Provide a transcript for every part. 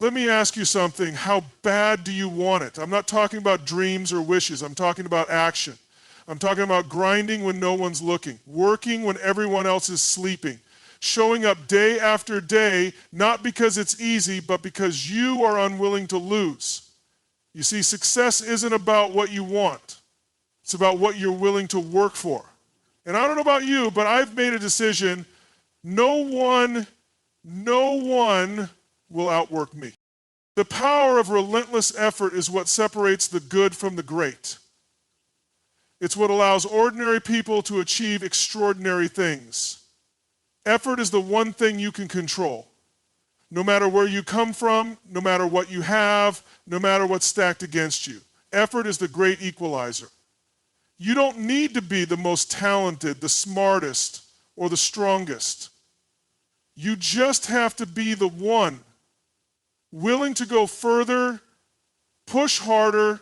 Let me ask you something. How bad do you want it? I'm not talking about dreams or wishes. I'm talking about action. I'm talking about grinding when no one's looking, working when everyone else is sleeping, showing up day after day, not because it's easy, but because you are unwilling to lose. You see, success isn't about what you want. It's about what you're willing to work for. And I don't know about you, but I've made a decision. No one will outwork me. The power of relentless effort is what separates the good from the great. It's what allows ordinary people to achieve extraordinary things. Effort is the one thing you can control. No matter where you come from, no matter what you have, no matter what's stacked against you. Effort is the great equalizer. You don't need to be the most talented, the smartest, or the strongest. You just have to be the one willing to go further, push harder,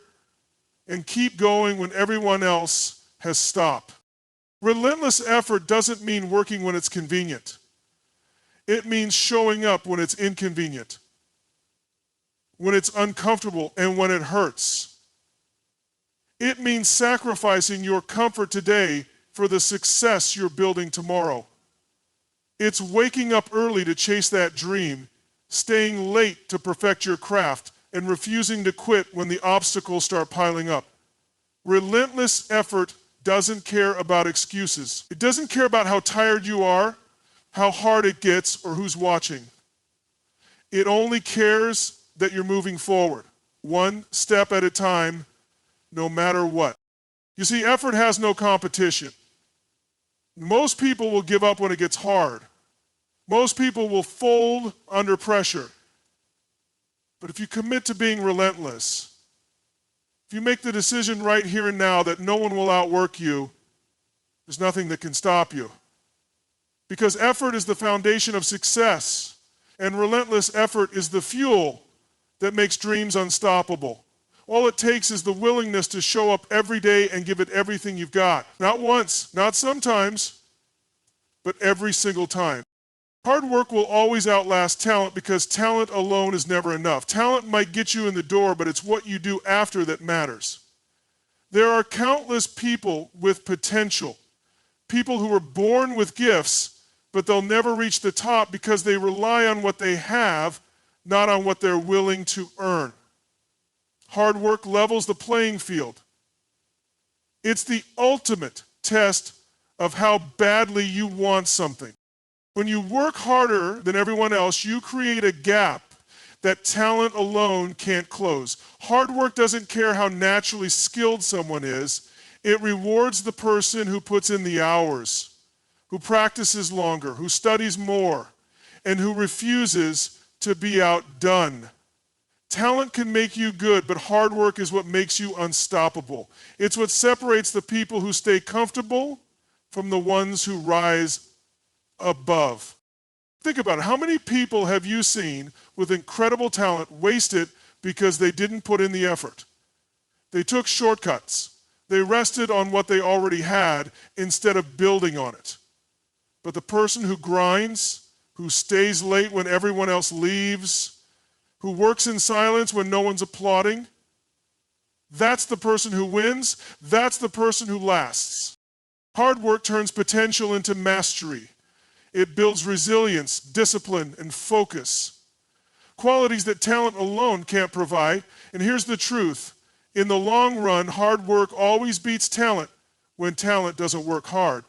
and keep going when everyone else has stopped. Relentless effort doesn't mean working when it's convenient. It means showing up when it's inconvenient, when it's uncomfortable, and when it hurts. It means sacrificing your comfort today for the success you're building tomorrow. It's waking up early to chase that dream, staying late to perfect your craft, and refusing to quit when the obstacles start piling up. Relentless effort doesn't care about excuses. It doesn't care about how tired you are, how hard it gets, or who's watching. It only cares that you're moving forward, one step at a time, no matter what. You see, effort has no competition. Most people will give up when it gets hard. Most people will fold under pressure. But if you commit to being relentless, if you make the decision right here and now that no one will outwork you, there's nothing that can stop you. Because effort is the foundation of success, and relentless effort is the fuel that makes dreams unstoppable. All it takes is the willingness to show up every day and give it everything you've got. Not once, not sometimes, but every single time. Hard work will always outlast talent because talent alone is never enough. Talent might get you in the door, but it's what you do after that matters. There are countless people with potential, people who are born with gifts, but they'll never reach the top because they rely on what they have, not on what they're willing to earn. Hard work levels the playing field. It's the ultimate test of how badly you want something. When you work harder than everyone else, you create a gap that talent alone can't close. Hard work doesn't care how naturally skilled someone is. It rewards the person who puts in the hours, who practices longer, who studies more, and who refuses to be outdone. Talent can make you good, but hard work is what makes you unstoppable. It's what separates the people who stay comfortable from the ones who rise above. Think about it. How many people have you seen with incredible talent waste it because they didn't put in the effort? They took shortcuts. They rested on what they already had instead of building on it. But the person who grinds, who stays late when everyone else leaves, who works in silence when no one's applauding, that's the person who wins. That's the person who lasts. Hard work turns potential into mastery. It builds resilience, discipline, and focus. Qualities that talent alone can't provide. And here's the truth. In the long run, hard work always beats talent when talent doesn't work hard.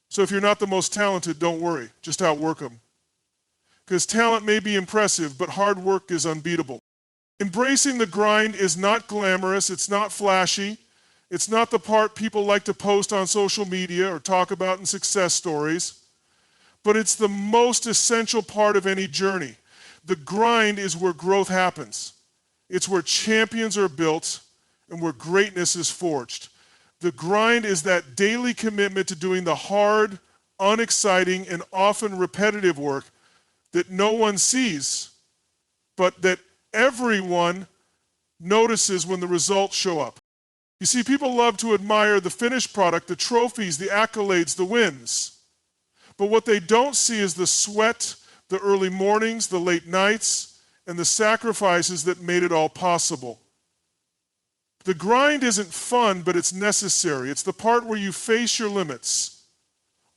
So if you're not the most talented, don't worry. Just outwork them. Because talent may be impressive, but hard work is unbeatable. Embracing the grind is not glamorous. It's not flashy. It's not the part people like to post on social media or talk about in success stories. But it's the most essential part of any journey. The grind is where growth happens. It's where champions are built and where greatness is forged. The grind is that daily commitment to doing the hard, unexciting, and often repetitive work that no one sees, but that everyone notices when the results show up. You see, people love to admire the finished product, the trophies, the accolades, the wins. But what they don't see is the sweat, the early mornings, the late nights, and the sacrifices that made it all possible. The grind isn't fun, but it's necessary. It's the part where you face your limits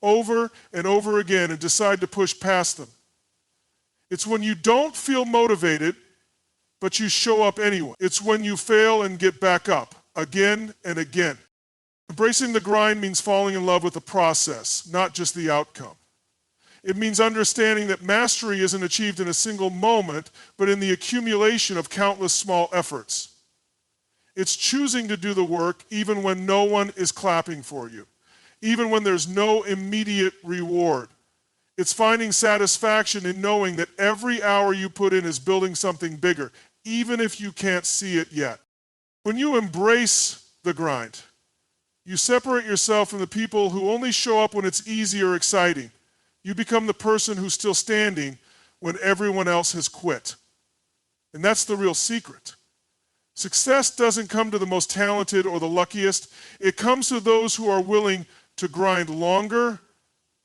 over and over again and decide to push past them. It's when you don't feel motivated, but you show up anyway. It's when you fail and get back up again and again. Embracing the grind means falling in love with the process, not just the outcome. It means understanding that mastery isn't achieved in a single moment, but in the accumulation of countless small efforts. It's choosing to do the work even when no one is clapping for you, even when there's no immediate reward. It's finding satisfaction in knowing that every hour you put in is building something bigger, even if you can't see it yet. When you embrace the grind, you separate yourself from the people who only show up when it's easy or exciting. You become the person who's still standing when everyone else has quit. And that's the real secret. Success doesn't come to the most talented or the luckiest. It comes to those who are willing to grind longer,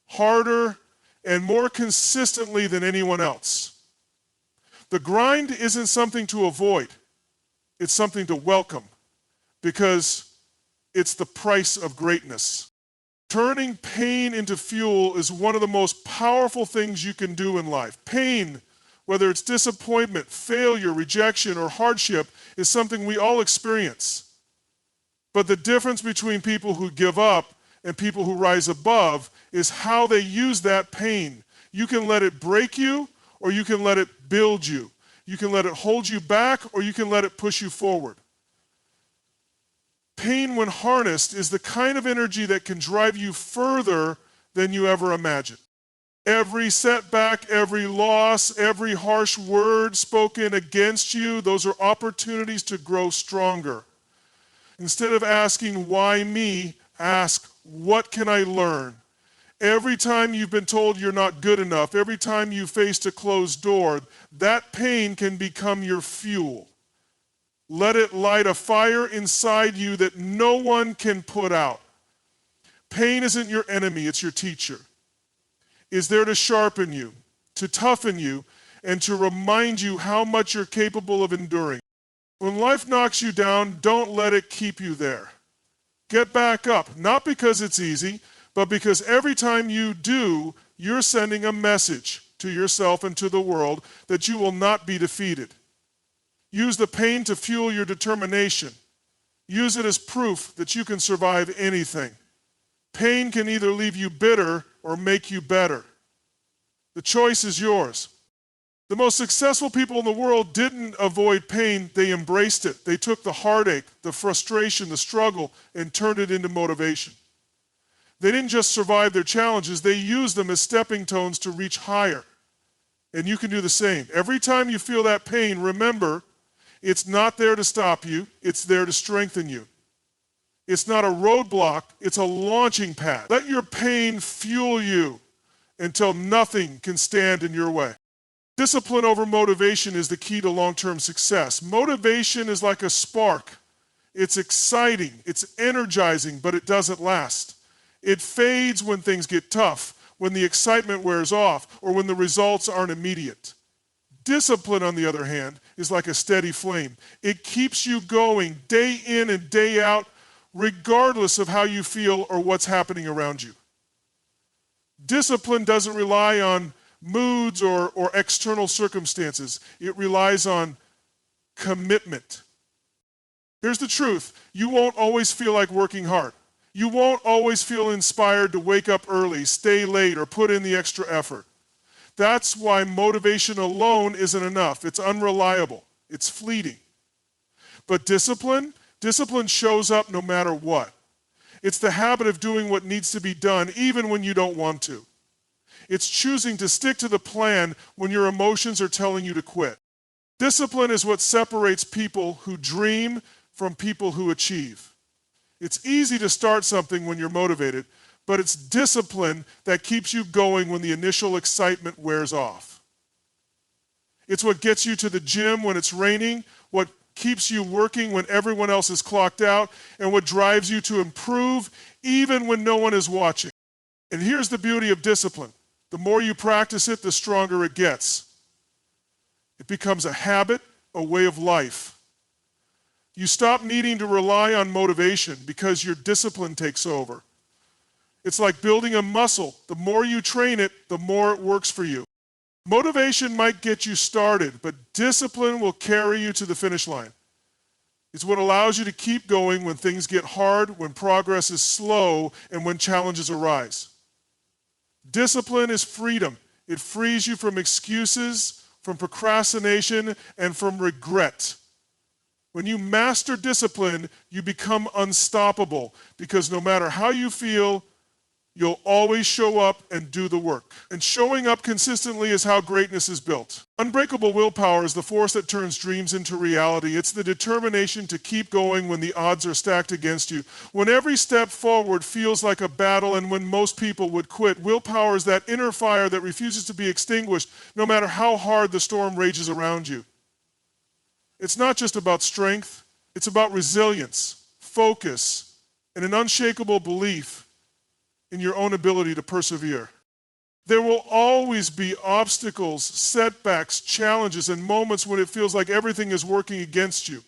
harder, and more consistently than anyone else. The grind isn't something to avoid. It's something to welcome, because it's the price of greatness. Turning pain into fuel is one of the most powerful things you can do in life. Pain, whether it's disappointment, failure, rejection, or hardship, is something we all experience. But the difference between people who give up and people who rise above is how they use that pain. You can let it break you, or you can let it build you. You can let it hold you back, or you can let it push you forward. Pain, when harnessed, is the kind of energy that can drive you further than you ever imagined. Every setback, every loss, every harsh word spoken against you, those are opportunities to grow stronger. Instead of asking, why me, ask, what can I learn? Every time you've been told you're not good enough, every time you faced a closed door, that pain can become your fuel. Let it light a fire inside you that no one can put out. Pain isn't your enemy, it's your teacher. It's there to sharpen you, to toughen you, and to remind you how much you're capable of enduring. When life knocks you down, don't let it keep you there. Get back up, not because it's easy, but because every time you do, you're sending a message to yourself and to the world that you will not be defeated. Use the pain to fuel your determination. Use it as proof that you can survive anything. Pain can either leave you bitter or make you better. The choice is yours. The most successful people in the world didn't avoid pain, they embraced it. They took the heartache, the frustration, the struggle, and turned it into motivation. They didn't just survive their challenges, they used them as stepping stones to reach higher. And you can do the same. Every time you feel that pain, remember, it's not there to stop you, it's there to strengthen you. It's not a roadblock, it's a launching pad. Let your pain fuel you until nothing can stand in your way. Discipline over motivation is the key to long-term success. Motivation is like a spark. It's exciting, it's energizing, but it doesn't last. It fades when things get tough, when the excitement wears off, or when the results aren't immediate. Discipline, on the other hand, is like a steady flame. It keeps you going day in and day out, regardless of how you feel or what's happening around you. Discipline doesn't rely on moods or external circumstances. It relies on commitment. Here's the truth. You won't always feel like working hard. You won't always feel inspired to wake up early, stay late, or put in the extra effort. That's why motivation alone isn't enough. It's unreliable. It's fleeting. But discipline shows up no matter what. It's the habit of doing what needs to be done even when you don't want to. It's choosing to stick to the plan when your emotions are telling you to quit. Discipline is what separates people who dream from people who achieve. It's easy to start something when you're motivated, but it's discipline that keeps you going when the initial excitement wears off. It's what gets you to the gym when it's raining, what keeps you working when everyone else is clocked out, and what drives you to improve even when no one is watching. And here's the beauty of discipline. The more you practice it, the stronger it gets. It becomes a habit, a way of life. You stop needing to rely on motivation because your discipline takes over. It's like building a muscle. The more you train it, the more it works for you. Motivation might get you started, but discipline will carry you to the finish line. It's what allows you to keep going when things get hard, when progress is slow, and when challenges arise. Discipline is freedom. It frees you from excuses, from procrastination, and from regret. When you master discipline, you become unstoppable because no matter how you feel, you'll always show up and do the work. And showing up consistently is how greatness is built. Unbreakable willpower is the force that turns dreams into reality. It's the determination to keep going when the odds are stacked against you. When every step forward feels like a battle and when most people would quit, willpower is that inner fire that refuses to be extinguished no matter how hard the storm rages around you. It's not just about strength, it's about resilience, focus, and an unshakable belief in your own ability to persevere. There will always be obstacles, setbacks, challenges, and moments when it feels like everything is working against you.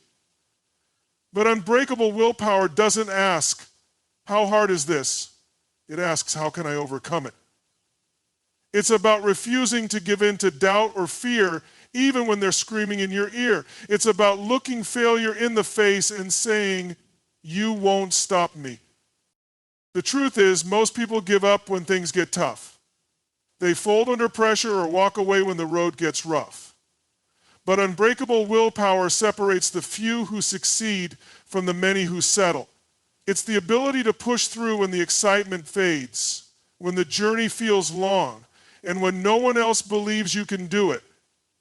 But unbreakable willpower doesn't ask, how hard is this? It asks, how can I overcome it? It's about refusing to give in to doubt or fear, even when they're screaming in your ear. It's about looking failure in the face and saying, you won't stop me. The truth is, most people give up when things get tough. They fold under pressure or walk away when the road gets rough. But unbreakable willpower separates the few who succeed from the many who settle. It's the ability to push through when the excitement fades, when the journey feels long, and when no one else believes you can do it.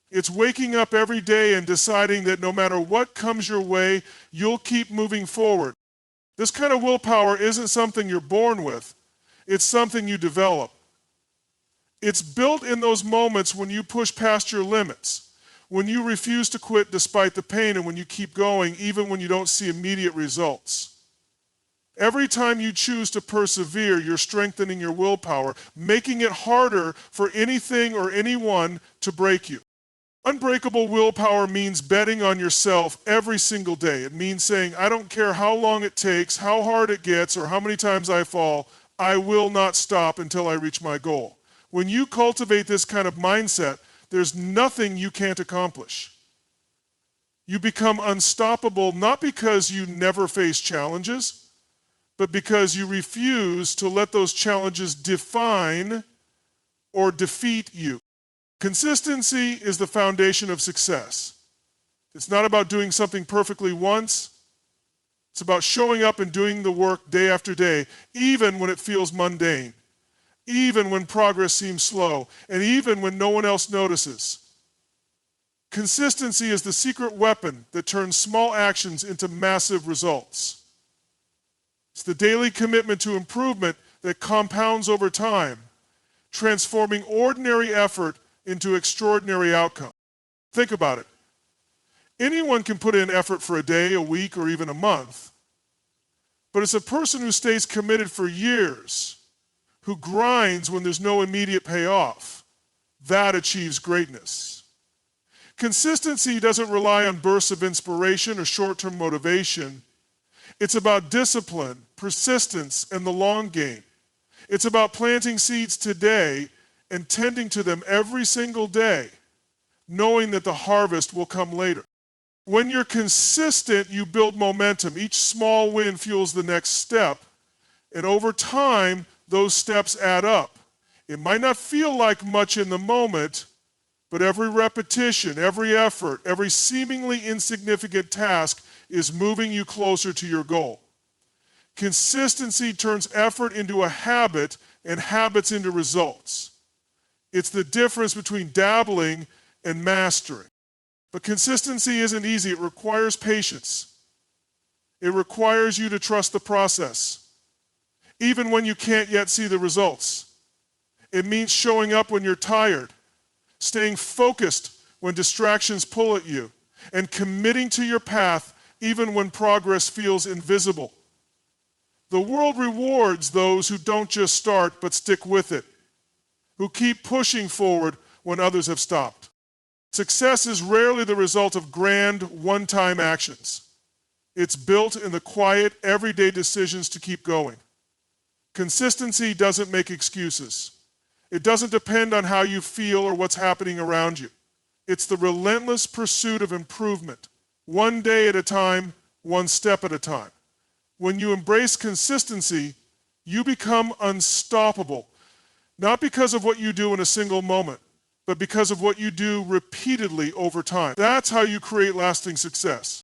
It's waking up every day and deciding that no matter what comes your way, you'll keep moving forward. This kind of willpower isn't something you're born with. It's something you develop. It's built in those moments when you push past your limits, when you refuse to quit despite the pain, and when you keep going even when you don't see immediate results. Every time you choose to persevere, you're strengthening your willpower, making it harder for anything or anyone to break you. Unbreakable willpower means betting on yourself every single day. It means saying, I don't care how long it takes, how hard it gets, or how many times I fall, I will not stop until I reach my goal. When you cultivate this kind of mindset, there's nothing you can't accomplish. You become unstoppable not because you never face challenges, but because you refuse to let those challenges define or defeat you. Consistency is the foundation of success. It's not about doing something perfectly once. It's about showing up and doing the work day after day, even when it feels mundane, even when progress seems slow, and even when no one else notices. Consistency is the secret weapon that turns small actions into massive results. It's the daily commitment to improvement that compounds over time, transforming ordinary effort into extraordinary outcome. Think about it. Anyone can put in effort for a day, a week, or even a month. But it's a person who stays committed for years, who grinds when there's no immediate payoff, that achieves greatness. Consistency doesn't rely on bursts of inspiration or short-term motivation. It's about discipline, persistence, and the long game. It's about planting seeds today and tending to them every single day, knowing that the harvest will come later. When you're consistent, you build momentum. Each small win fuels the next step, and over time, those steps add up. It might not feel like much in the moment, but every repetition, every effort, every seemingly insignificant task is moving you closer to your goal. Consistency turns effort into a habit and habits into results. It's the difference between dabbling and mastering. But consistency isn't easy. It requires patience. It requires you to trust the process, even when you can't yet see the results. It means showing up when you're tired, staying focused when distractions pull at you, and committing to your path even when progress feels invisible. The world rewards those who don't just start but stick with it, who keep pushing forward when others have stopped. Success is rarely the result of grand, one-time actions. It's built in the quiet, everyday decisions to keep going. Consistency doesn't make excuses. It doesn't depend on how you feel or what's happening around you. It's the relentless pursuit of improvement, one day at a time, one step at a time. When you embrace consistency, you become unstoppable, not because of what you do in a single moment, but because of what you do repeatedly over time. That's how you create lasting success.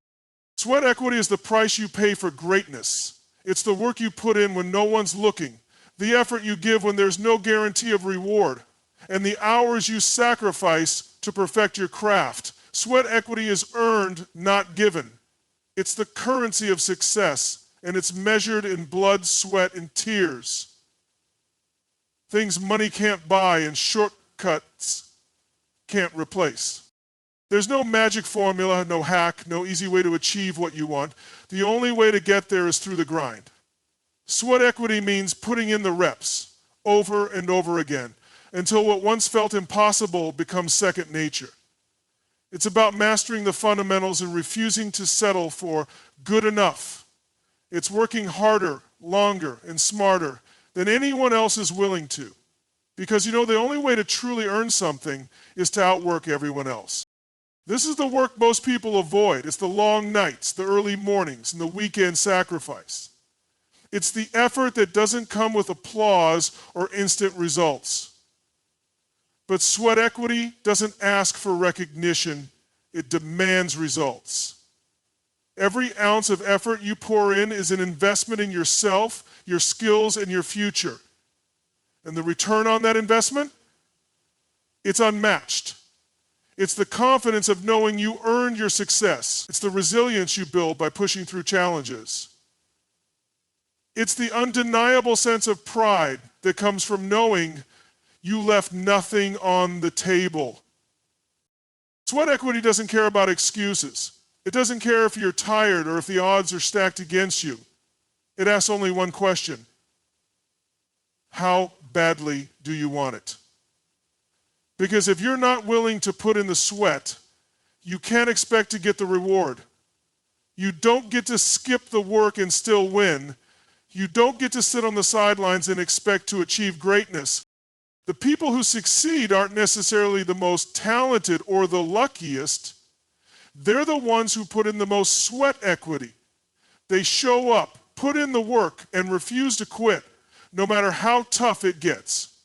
Sweat equity is the price you pay for greatness. It's the work you put in when no one's looking, the effort you give when there's no guarantee of reward, and the hours you sacrifice to perfect your craft. Sweat equity is earned, not given. It's the currency of success, and it's measured in blood, sweat, and tears. Things money can't buy and shortcuts can't replace. There's no magic formula, no hack, no easy way to achieve what you want. The only way to get there is through the grind. Sweat equity means putting in the reps over and over again until what once felt impossible becomes second nature. It's about mastering the fundamentals and refusing to settle for good enough. It's working harder, longer, and smarter than anyone else is willing to. Because the only way to truly earn something is to outwork everyone else. This is the work most people avoid. It's the long nights, the early mornings, and the weekend sacrifice. It's the effort that doesn't come with applause or instant results. But sweat equity doesn't ask for recognition, it demands results. Every ounce of effort you pour in is an investment in yourself, your skills, and your future. And the return on that investment? It's unmatched. It's the confidence of knowing you earned your success. It's the resilience you build by pushing through challenges. It's the undeniable sense of pride that comes from knowing you left nothing on the table. Sweat equity doesn't care about excuses. It doesn't care if you're tired or if the odds are stacked against you. It asks only one question. How badly do you want it? Because if you're not willing to put in the sweat, you can't expect to get the reward. You don't get to skip the work and still win. You don't get to sit on the sidelines and expect to achieve greatness. The people who succeed aren't necessarily the most talented or the luckiest. They're the ones who put in the most sweat equity. They show up, put in the work, and refuse to quit, no matter how tough it gets.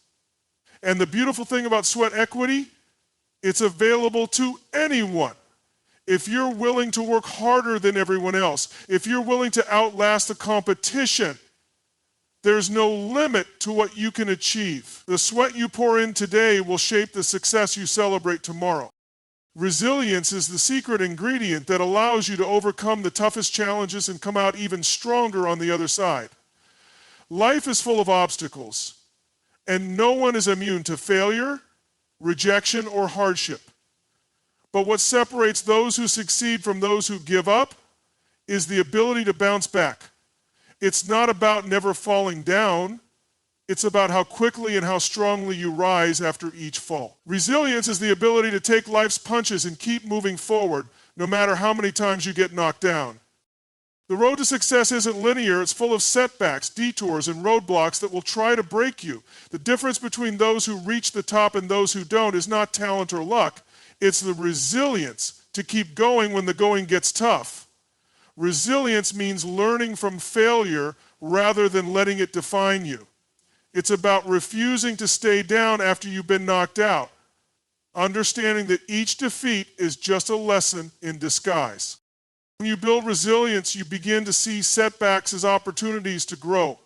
And the beautiful thing about sweat equity, it's available to anyone. If you're willing to work harder than everyone else, if you're willing to outlast the competition, there's no limit to what you can achieve. The sweat you pour in today will shape the success you celebrate tomorrow. Resilience is the secret ingredient that allows you to overcome the toughest challenges and come out even stronger on the other side. Life is full of obstacles, and no one is immune to failure, rejection, or hardship. But what separates those who succeed from those who give up is the ability to bounce back. It's not about never falling down. It's about how quickly and how strongly you rise after each fall. Resilience is the ability to take life's punches and keep moving forward, no matter how many times you get knocked down. The road to success isn't linear. It's full of setbacks, detours, and roadblocks that will try to break you. The difference between those who reach the top and those who don't is not talent or luck. It's the resilience to keep going when the going gets tough. Resilience means learning from failure rather than letting it define you. It's about refusing to stay down after you've been knocked out, understanding that each defeat is just a lesson in disguise. When you build resilience, you begin to see setbacks as opportunities to grow.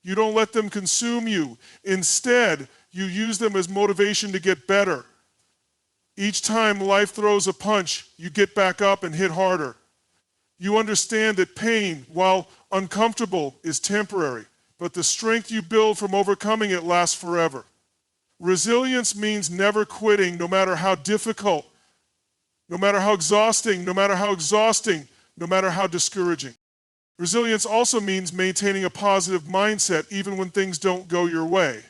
You don't let them consume you. Instead, you use them as motivation to get better. Each time life throws a punch, you get back up and hit harder. You understand that pain, while uncomfortable, is temporary, but the strength you build from overcoming it lasts forever. Resilience means never quitting, no matter how difficult, no matter how exhausting, no matter how discouraging. Resilience also means maintaining a positive mindset even when things don't go your way.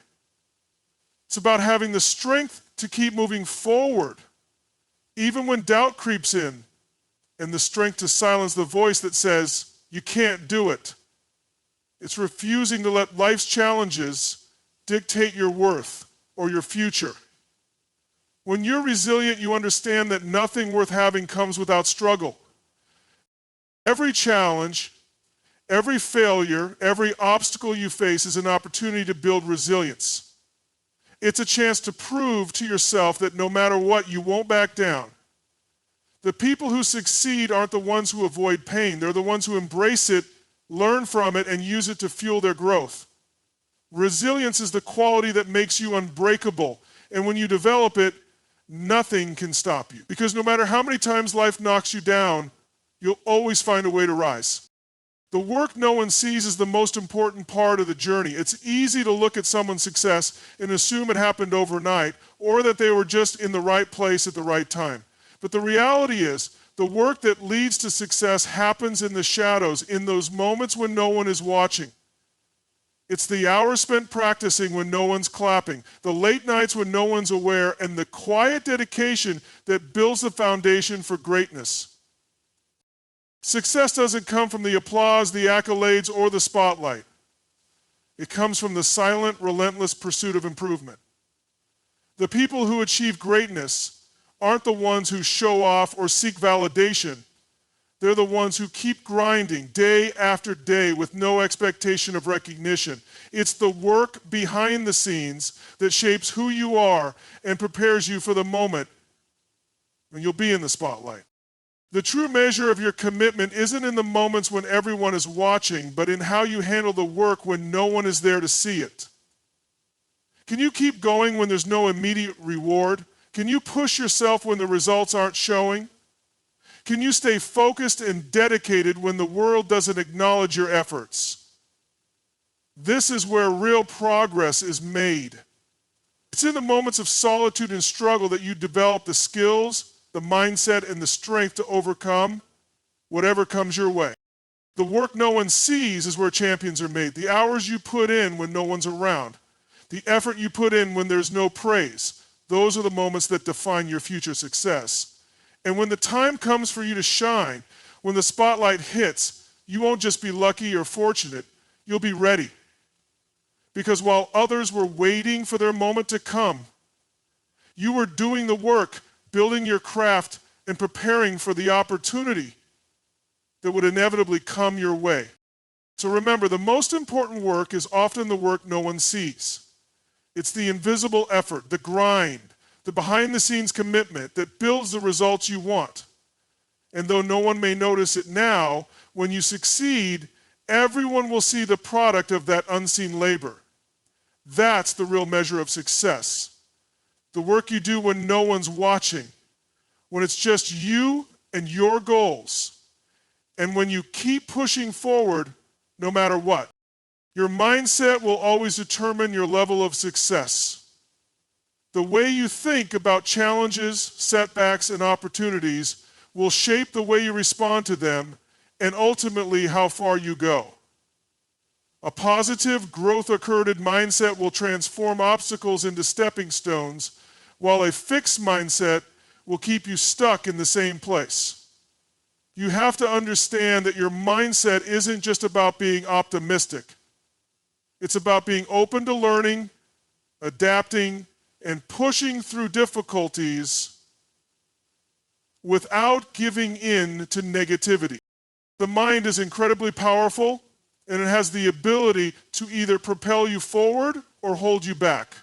It's about having the strength to keep moving forward, Even when doubt creeps in and the strength to silence the voice that says, you can't do it. It's refusing to let life's challenges dictate your worth or your future. When you're resilient, you understand that nothing worth having comes without struggle. Every challenge, every failure, every obstacle you face is an opportunity to build resilience. It's a chance to prove to yourself that no matter what, you won't back down. The people who succeed aren't the ones who avoid pain. They're the ones who embrace it, learn from it, and use it to fuel their growth. Resilience is the quality that makes you unbreakable. And when you develop it, nothing can stop you. Because no matter how many times life knocks you down, you'll always find a way to rise. The work no one sees is the most important part of the journey. It's easy to look at someone's success and assume it happened overnight or that they were just in the right place at the right time. But the reality is, the work that leads to success happens in the shadows, in those moments when no one is watching. It's the hours spent practicing when no one's clapping, the late nights when no one's aware, and the quiet dedication that builds the foundation for greatness. Success doesn't come from the applause, the accolades, or the spotlight. It comes from the silent, relentless pursuit of improvement. The people who achieve greatness aren't the ones who show off or seek validation. They're the ones who keep grinding day after day with no expectation of recognition. It's the work behind the scenes that shapes who you are and prepares you for the moment when you'll be in the spotlight. The true measure of your commitment isn't in the moments when everyone is watching, but in how you handle the work when no one is there to see it. Can you keep going when there's no immediate reward? Can you push yourself when the results aren't showing? Can you stay focused and dedicated when the world doesn't acknowledge your efforts? This is where real progress is made. It's in the moments of solitude and struggle that you develop the skills, the mindset, and the strength to overcome whatever comes your way. The work no one sees is where champions are made. The hours you put in when no one's around. The effort you put in when there's no praise. Those are the moments that define your future success. And when the time comes for you to shine, when the spotlight hits, you won't just be lucky or fortunate, you'll be ready. Because while others were waiting for their moment to come, you were doing the work, building your craft, and preparing for the opportunity that would inevitably come your way. So remember, the most important work is often the work no one sees. It's the invisible effort, the grind, the behind-the-scenes commitment that builds the results you want. And though no one may notice it now, when you succeed, everyone will see the product of that unseen labor. That's the real measure of success. The work you do when no one's watching, when it's just you and your goals, and when you keep pushing forward no matter what. Your mindset will always determine your level of success. The way you think about challenges, setbacks, and opportunities will shape the way you respond to them and ultimately how far you go. A positive, growth-accorded mindset will transform obstacles into stepping stones, while a fixed mindset will keep you stuck in the same place. You have to understand that your mindset isn't just about being optimistic. It's about being open to learning, adapting, and pushing through difficulties without giving in to negativity. The mind is incredibly powerful, and it has the ability to either propel you forward or hold you back.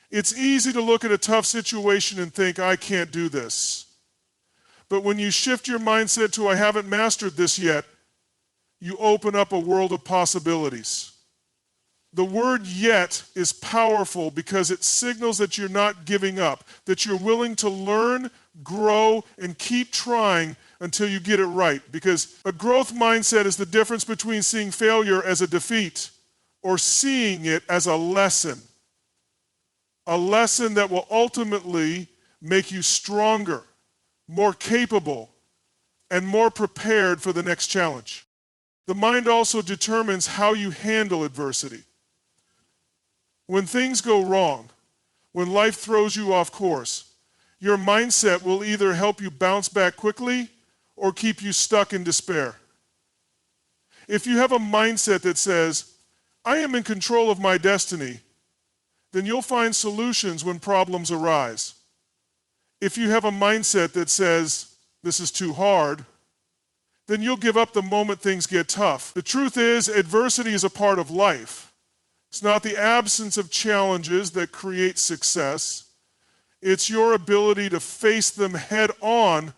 It's easy to look at a tough situation and think, I can't do this. But when you shift your mindset to, I haven't mastered this yet, you open up a world of possibilities. The word yet is powerful because it signals that you're not giving up, that you're willing to learn, grow, and keep trying until you get it right. Because a growth mindset is the difference between seeing failure as a defeat or seeing it as a lesson that will ultimately make you stronger, more capable, and more prepared for the next challenge. The mind also determines how you handle adversity. When things go wrong, when life throws you off course, Your mindset will either help you bounce back quickly or keep you stuck in despair. If you have a mindset that says, I am in control of my destiny, then you'll find solutions when problems arise. If you have a mindset that says, this is too hard, then you'll give up the moment things get tough. The truth is, adversity is a part of life. It's not the absence of challenges that creates success. It's your ability to face them head on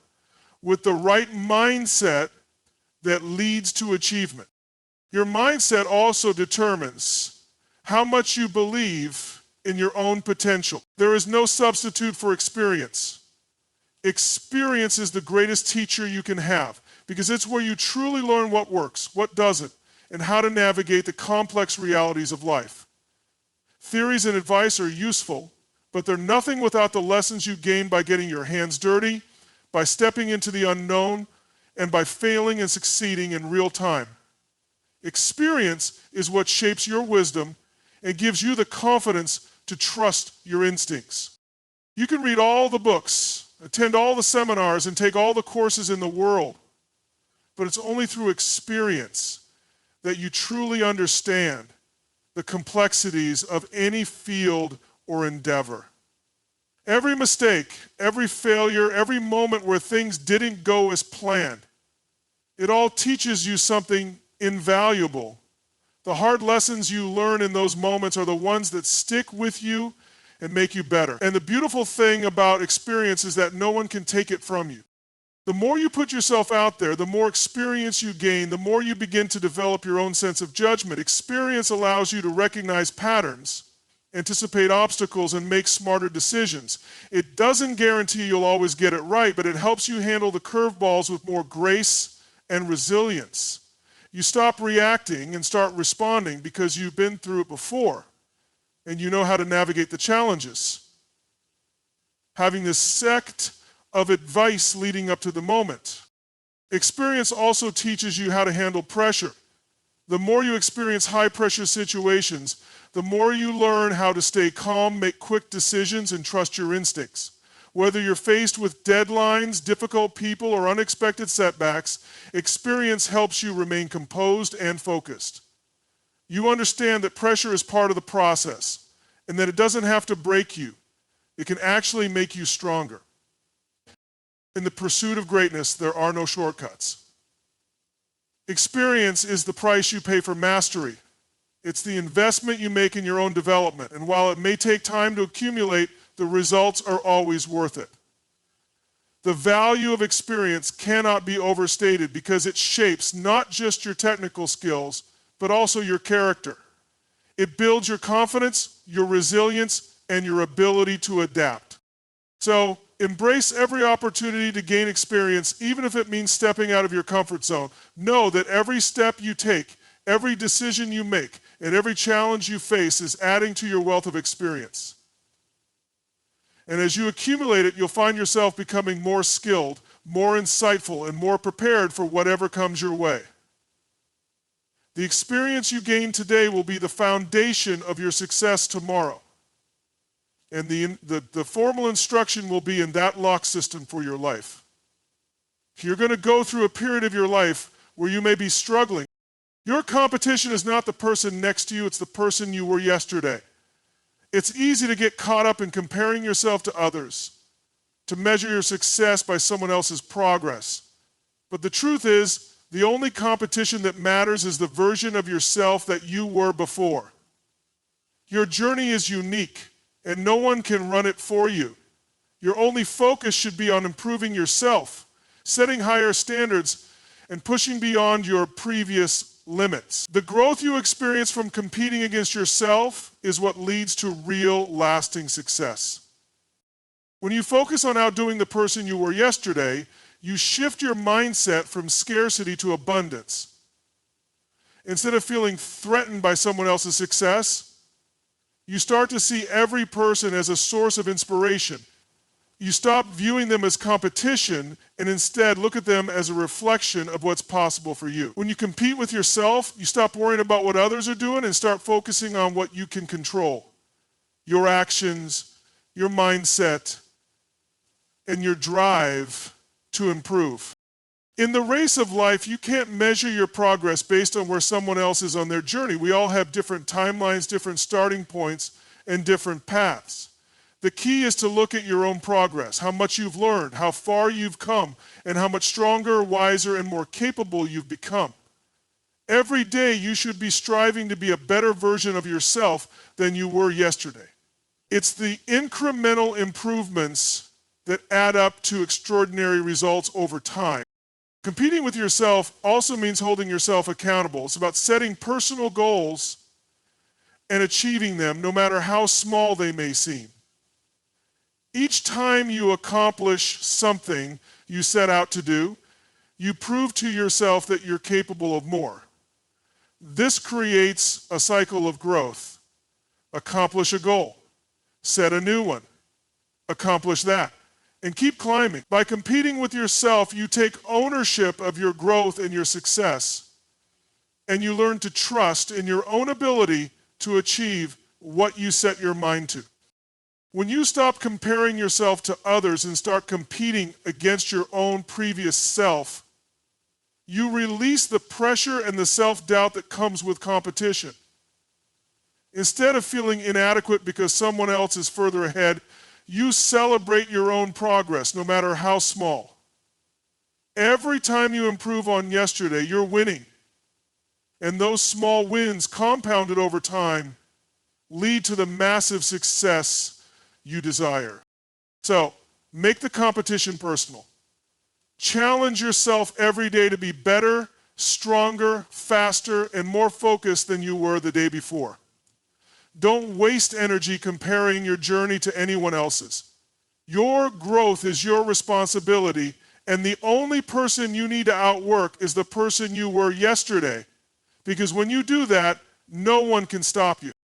with the right mindset that leads to achievement. Your mindset also determines how much you believe in your own potential. There is no substitute for experience. Experience is the greatest teacher you can have because it's where you truly learn what works, what doesn't, and how to navigate the complex realities of life. Theories and advice are useful, but they're nothing without the lessons you gain by getting your hands dirty, by stepping into the unknown, and by failing and succeeding in real time. Experience is what shapes your wisdom and gives you the confidence to trust your instincts. You can read all the books, attend all the seminars, and take all the courses in the world, but it's only through experience that you truly understand the complexities of any field or endeavor. Every mistake, every failure, every moment where things didn't go as planned, it all teaches you something invaluable. The hard lessons you learn in those moments are the ones that stick with you and make you better. And the beautiful thing about experience is that no one can take it from you. The more you put yourself out there, the more experience you gain, the more you begin to develop your own sense of judgment. Experience allows you to recognize patterns, anticipate obstacles, and make smarter decisions. It doesn't guarantee you'll always get it right, but it helps you handle the curveballs with more grace and resilience. You stop reacting and start responding because you've been through it before and you know how to navigate the challenges. Having this set of advice leading up to the moment. Experience also teaches you how to handle pressure. The more you experience high-pressure situations, the more you learn how to stay calm, make quick decisions, and trust your instincts. Whether you're faced with deadlines, difficult people, or unexpected setbacks, experience helps you remain composed and focused. You understand that pressure is part of the process and that it doesn't have to break you. It can actually make you stronger. In the pursuit of greatness, there are no shortcuts. Experience is the price you pay for mastery. It's the investment you make in your own development. And while it may take time to accumulate, the results are always worth it. The value of experience cannot be overstated because it shapes not just your technical skills, but also your character. It builds your confidence, your resilience, and your ability to adapt. So, embrace every opportunity to gain experience, even if it means stepping out of your comfort zone. Know that every step you take, every decision you make, and every challenge you face is adding to your wealth of experience. And as you accumulate it, you'll find yourself becoming more skilled, more insightful, and more prepared for whatever comes your way. The experience you gain today will be the foundation of your success tomorrow. And the formal instruction will be in that lock system for your life. You're going to go through a period of your life where you may be struggling. Your competition is not the person next to you, it's the person you were yesterday. It's easy to get caught up in comparing yourself to others, to measure your success by someone else's progress. But the truth is, the only competition that matters is the version of yourself that you were before. Your journey is unique, and no one can run it for you. Your only focus should be on improving yourself, setting higher standards, and pushing beyond your previous limits. The growth you experience from competing against yourself is what leads to real, lasting success. When you focus on outdoing the person you were yesterday, you shift your mindset from scarcity to abundance. Instead of feeling threatened by someone else's success, you start to see every person as a source of inspiration. You stop viewing them as competition and instead look at them as a reflection of what's possible for you. When you compete with yourself, you stop worrying about what others are doing and start focusing on what you can control. Your actions, your mindset, and your drive to improve. In the race of life, you can't measure your progress based on where someone else is on their journey. We all have different timelines, different starting points, and different paths. The key is to look at your own progress, how much you've learned, how far you've come, and how much stronger, wiser, and more capable you've become. Every day you should be striving to be a better version of yourself than you were yesterday. It's the incremental improvements that add up to extraordinary results over time. Competing with yourself also means holding yourself accountable. It's about setting personal goals and achieving them, no matter how small they may seem. Each time you accomplish something you set out to do, you prove to yourself that you're capable of more. This creates a cycle of growth. Accomplish a goal, set a new one, accomplish that, and keep climbing. By competing with yourself, you take ownership of your growth and your success, and you learn to trust in your own ability to achieve what you set your mind to. When you stop comparing yourself to others and start competing against your own previous self, you release the pressure and the self-doubt that comes with competition. Instead of feeling inadequate because someone else is further ahead, you celebrate your own progress, no matter how small. Every time you improve on yesterday, you're winning. And those small wins, compounded over time, lead to the massive success you desire. So, make the competition personal. Challenge yourself every day to be better, stronger, faster, and more focused than you were the day before. Don't waste energy comparing your journey to anyone else's. Your growth is your responsibility, and the only person you need to outwork is the person you were yesterday. Because when you do that, no one can stop you.